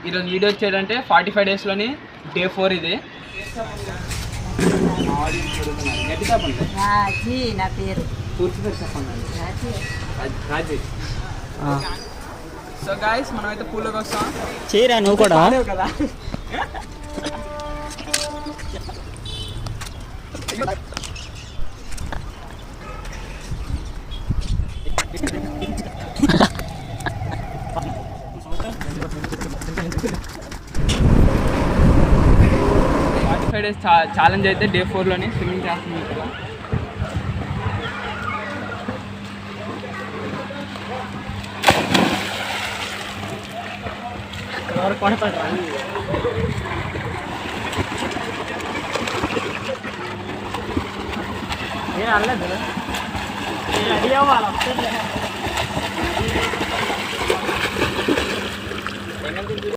ఈరోజు video వచ్చేటంటే 45 డేస్లోని day 4 ఇది. రాజీ నా పేరు. పూర్తి పేరు చెప్పండి. రాజీ. సో గాయస్ మనమైతే పూల్లోకి వస్తాం. చేయరా నువ్వు కూడా కదా. ఛాలెంజ్ అయితే డే 4లోని స్విమ్మింగ్ చేస్తున్నాం ఇక్కడ. అల్లదు రెడీ అవ్వాలి.